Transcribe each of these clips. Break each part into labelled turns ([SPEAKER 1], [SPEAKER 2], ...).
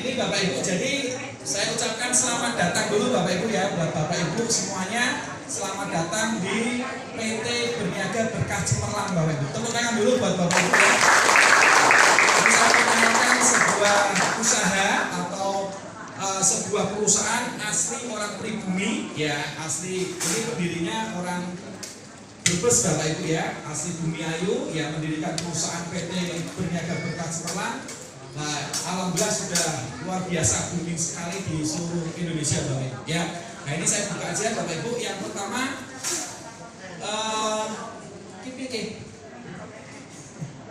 [SPEAKER 1] ini Bapak Ibu, jadi saya ucapkan selamat datang dulu Bapak Ibu ya, buat Bapak Ibu semuanya. Selamat datang di PT Berniaga Berkah Cemerlang Bapak Ibu. Tepuk tangan dulu buat Bapak Ibu ya. Jadi saya menanyakan sebuah usaha atau sebuah perusahaan asli orang pribumi ya, asli ini pendirinya orang Brebes Bapak Ibu ya, asli Bumiayu ya, mendirikan perusahaan PT Berniaga Berkah Cemerlang. Nah, alhamdulillah sudah luar biasa booming sekali di seluruh Indonesia Bapak Ibu ya. Nah, ini saya buka aja Bapak Ibu. Yang pertama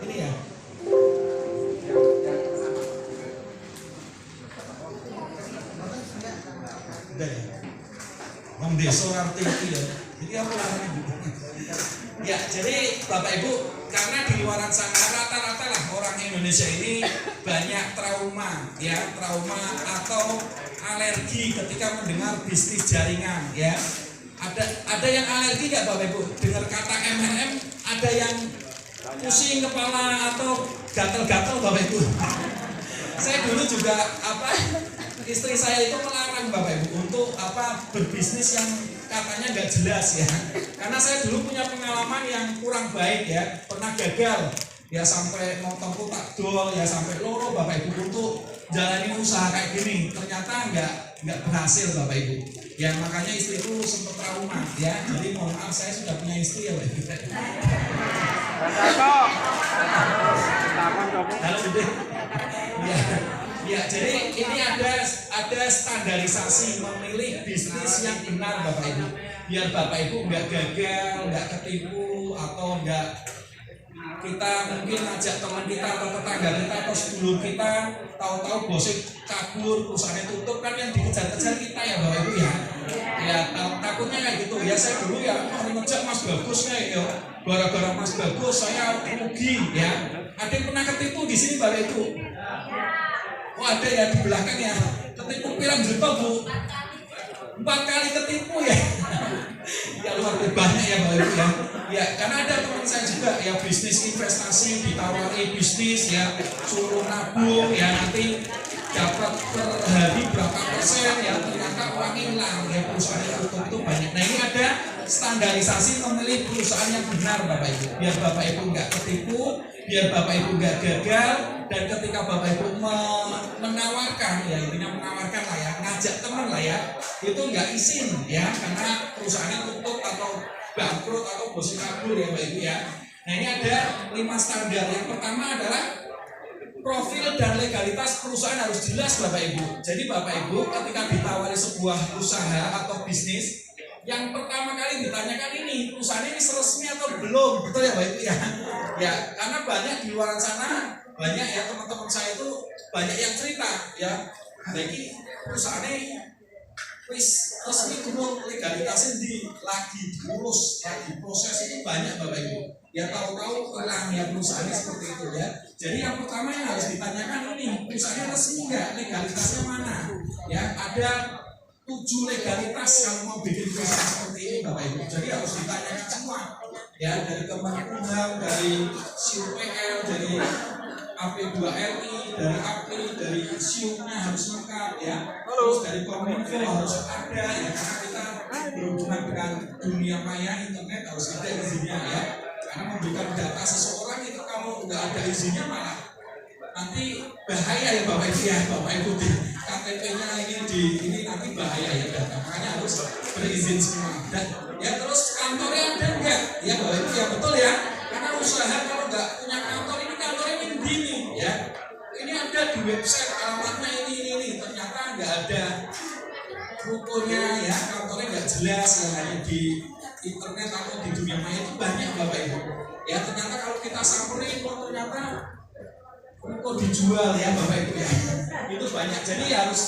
[SPEAKER 1] ini ya. Udah ya. Om Deso Artiki ya. Jadi apa namanya Bu? Ya, jadi Bapak Ibu, karena di luar sana rata-rata lah orang Indonesia ini banyak trauma ya, trauma atau alergi ketika mendengar bisnis jaringan ya. Ada yang alergi nggak Bapak Ibu? Dengar kata MLM, ada yang pusing kepala atau gatel-gatel Bapak Ibu. Saya dulu juga istri saya itu melarang Bapak Ibu untuk berbisnis yang katanya nggak jelas ya. Karena saya dulu punya pengalaman yang kurang baik ya, pernah gagal ya, sampai motong kotak dol ya, sampai loro Bapak Ibu untuk jalanin usaha kayak gini. Ternyata nggak berhasil Bapak Ibu. Ya makanya istri itu sempat trauma ya. Jadi mohon maaf, saya sudah punya istri ya Bapak Ibu. Ya, jadi ini ada standarisasi memilih bisnis yang benar Bapak Ibu. Biar Bapak Ibu nggak gagal, nggak ketipu, atau nggak kita mungkin ngajak teman kita atau tetangga kita atau sedulur kita, tahu-tahu bosnya kabur, perusahaannya tutup, kan yang dikejar-kejar kita ya Bapak Ibu ya. Ya takutnya kayak gitu ya. Saya dulu ya ngejak Mas Bagus kayak ya, gara-gara Mas Bagus saya rugi ya. Ada yang pernah ketipu di sini Bapak Ibu? Oh ada ya di belakang ya, ketipu pirang juta Bu, 4 kali ketipu ya. Ya luar biasa banyak ya Bapak Ibu ya. Ya karena ada teman saya juga ya, bisnis investasi, ditawari bisnis ya, suruh nabung ya, nanti dapat per hari berapa persen ya, ternyata uang hilang ya, perusahaan yang tutup itu banyak. Nah ini ada standarisasi memilih perusahaan yang benar Bapak Ibu, biar Bapak Ibu nggak ketipu, biar Bapak Ibu nggak gagal. Dan ketika Bapak Ibu menawarkan ya, intinya menawarkan lah ya, ngajak teman lah ya, itu nggak izin ya, karena perusahaannya tutup atau bangkrut atau bosnya kabur ya Bapak Ibu ya. Nah ini ada 5 standar. Yang pertama adalah profil dan legalitas perusahaan harus jelas Bapak Ibu. Jadi Bapak Ibu ketika ditawari sebuah usaha atau bisnis, yang pertama kali ditanyakan ini, perusahaan ini resmi atau belum, betul ya Bapak Ibu ya? Ya, karena banyak di luar sana, banyak ya teman-teman saya itu banyak yang cerita ya, jadi perusahaannya wis resmi dulu, legalitasnya lagi diurus, lagi proses, itu banyak Bapak Ibu. Ya tahu-tahu hilang ya perusahaannya seperti itu ya. Jadi yang pertama yang harus ditanyakan ini, perusahaannya resmi nggak, legalitasnya mana? Ya ada 7 legalitas kalau mau bikin perusahaan seperti ini Bapak Ibu. Jadi harus ditanyakan semua ya, dari Kemenkumham, dari CUPL, dari AP2RI, dari APRI, dari SIUP-nya harus lengkap ya. Terus dari Kominfo harus ada ya, karena kita berhubungan dengan dunia maya internet harus ada izinnya ya. Karena memberikan data seseorang itu kalau nggak ada izinnya malah nanti bahaya ya Bapak Ibu ya. Bapak Ibu di KTP-nya ini nanti bahaya ya data. Makanya harus berizin semua. Dan ya terus kantornya ada enggak? Ya Bapak Ibu ya, betul ya. Karena usaha kalau nggak punya kantor, ini kantornya begini ya. Ini ada di website alamatnya ini. Ternyata nggak ada rukonya ya, kantornya nggak jelas ya, hanya di internet atau di dunia maya itu banyak Bapak Ibu. Ya ternyata kalau kita samperin kok ternyata ruko dijual ya Bapak Ibu ya. Itu banyak. Jadi harus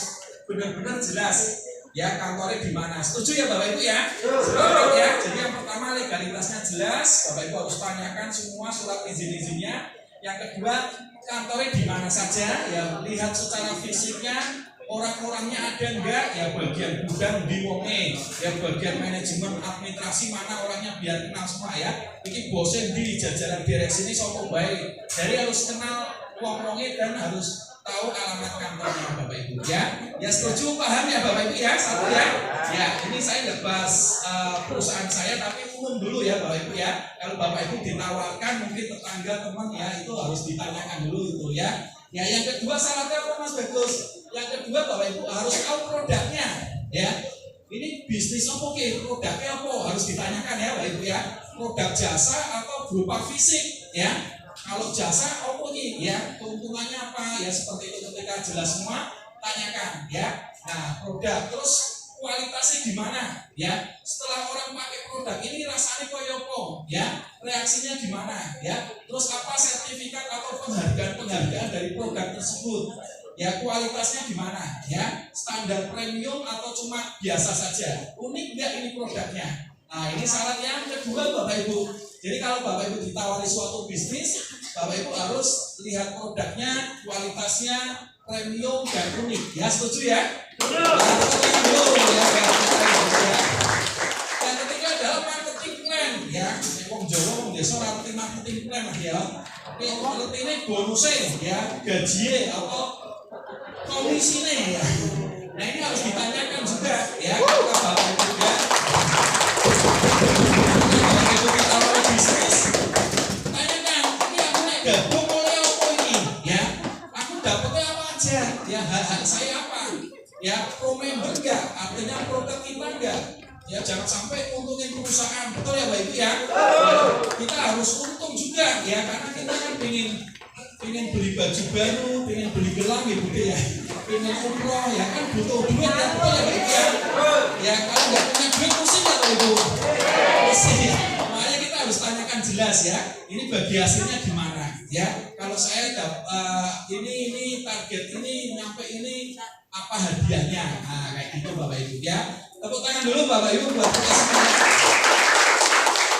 [SPEAKER 1] benar-benar jelas ya kantornya di mana. Setuju ya Bapak Ibu ya? Setuju ya. Jadi yang pertama legalitasnya jelas, Bapak Ibu harus tanyakan semua surat izin-izinnya. Yang kedua, kantornya di mana saja ya, lihat secara fisiknya, orang-orangnya ada enggak ya, bagian gudang di wonge ya, bagian manajemen administrasi mana orangnya biar kenal semua ya. Ini bosen di jajaran direksi ini sopo baik. Jadi harus kenal wong-wongnya dan harus tahu alamat kantornya Bapak Ibu. Ya setuju, paham ya Bapak Ibu ya? Satu ya. Ya, ini saya nggak bahas perusahaan saya, tapi umum dulu ya Bapak Ibu ya. Kalau Bapak Ibu ditawarkan mungkin tetangga teman ya itu harus ditanyakan dulu itu ya. Ya yang kedua syaratnya apa Mas Bagus? Yang kedua Bapak Ibu harus tahu produknya ya. Ini bisnis apa ke? Produknya apa? Harus ditanyakan ya Bapak Ibu ya. Produk jasa atau berupa fisik ya. Kalau jasa apa nih ya? Keuntungannya apa? Ya seperti itu ketika jelas semua tanyakan ya. Nah, produk terus kualitasnya gimana ya? Setelah orang pakai produk ini rasanya koyopo ya, reaksinya gimana ya? Terus apa sertifikat atau penghargaan dari produk tersebut ya? Kualitasnya gimana ya? Standar premium atau cuma biasa saja? Unik nggak ini produknya? Nah, ini syarat yang kedua Bapak Ibu. Jadi kalau Bapak Ibu ditawari suatu bisnis, Bapak Ibu harus lihat produknya, kualitasnya premium dan unik. Ya setuju ya? Yang ketiga adalah marketing plan ya. Wong Jawa wong desa ngerti marketing plan ya. Ngerti ini bonusnya ya, gajinya atau komisinya ya. Nah ini harus ditanyakan juga ya kepada Bapak Ibu ya. Kalau Ibu ditawari bisnis, tanyakan ini aku naik gabung oleh apa ini ya. Aku dapetnya apa aja ya, hak saya apa ya, pro member enggak, artinya produk kita enggak ya, jangan sampai untungin perusahaan, betul ya Bapak Ibu ya. Kita harus untung juga ya, karena kita kan pengen beli baju baru, pengen beli gelang ya Budi ya, pengen umroh ya kan butuh duit ya, betul ya Bapak Ibu ya. Ya kalau nggak punya duit pusing ya Bapak Ibu, pusing ya. Makanya kita harus tanyakan jelas ya, ini bagi hasilnya gimana ya. Kalau saya ini target ini nyampe ini apa hadiahnya, nah kayak gitu Bapak Ibu ya. Tepuk tangan dulu Bapak Ibu buat kita semua.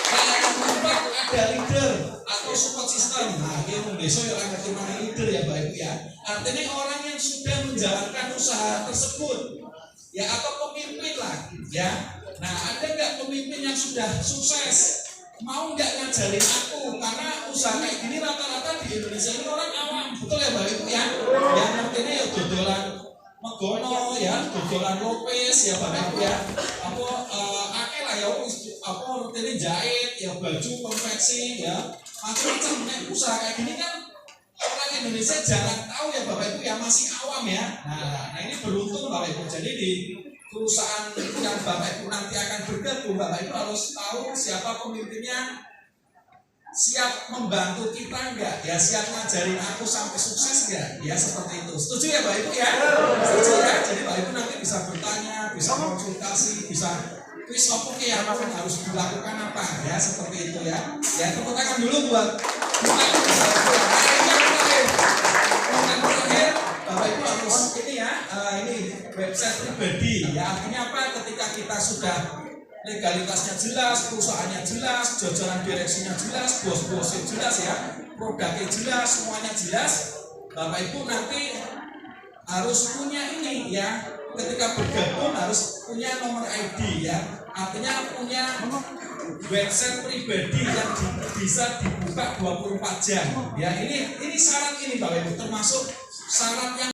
[SPEAKER 1] Nah yang keempat ada leader atau support system. Nah ini besok ya ngerti mana leader ya Bapak Ibu ya. Artinya orang yang sudah menjalankan usaha tersebut ya, atau pemimpin lah ya. Nah ada nggak pemimpin yang sudah sukses, mau nggak ngajarin aku, karena usaha kayak gini rata-rata di Indonesia ini orang awam, betul ya Bapak Ibu ya. Yang ngertinya ya dodolan Megono ya, dodolan Lopez ya Bapak Ibu ya. Apa akeh lah ya, apa ngertinya jahit ya, baju konveksi ya, macam-macam. Nek usaha kayak gini kan orang Indonesia jarang tahu ya Bapak Ibu ya, masih awam ya. Nah ini beruntung Bapak Ibu. Jadi di perusahaan yang Bapak Ibu nanti akan bergabung, Bapak Ibu harus tahu siapa pemimpinnya, siap membantu kita enggak ya, siap ngajarin aku sampai sukses enggak ya, seperti itu. Setuju ya Bapak Ibu ya? Setuju ya? Jadi Bapak Ibu nanti bisa bertanya, bisa konsultasi, bisa wis opo ki ya, harus dilakukan apa ya, seperti itu ya. Ya tepuk tangan dulu buat terakhir Bapak Ibu harus ini ya, ini website pribadi ya. Artinya apa? Ketika kita sudah legalitasnya jelas, perusahaannya jelas, jajaran direksinya jelas, bos-bosnya jelas ya, produknya jelas, semuanya jelas, Bapak Ibu nanti harus punya ini ya, ketika bergabung harus punya nomor ID ya, artinya punya website pribadi yang bisa dibuka 24 jam ya. Ini syarat ini Bapak Ibu, termasuk syarat yang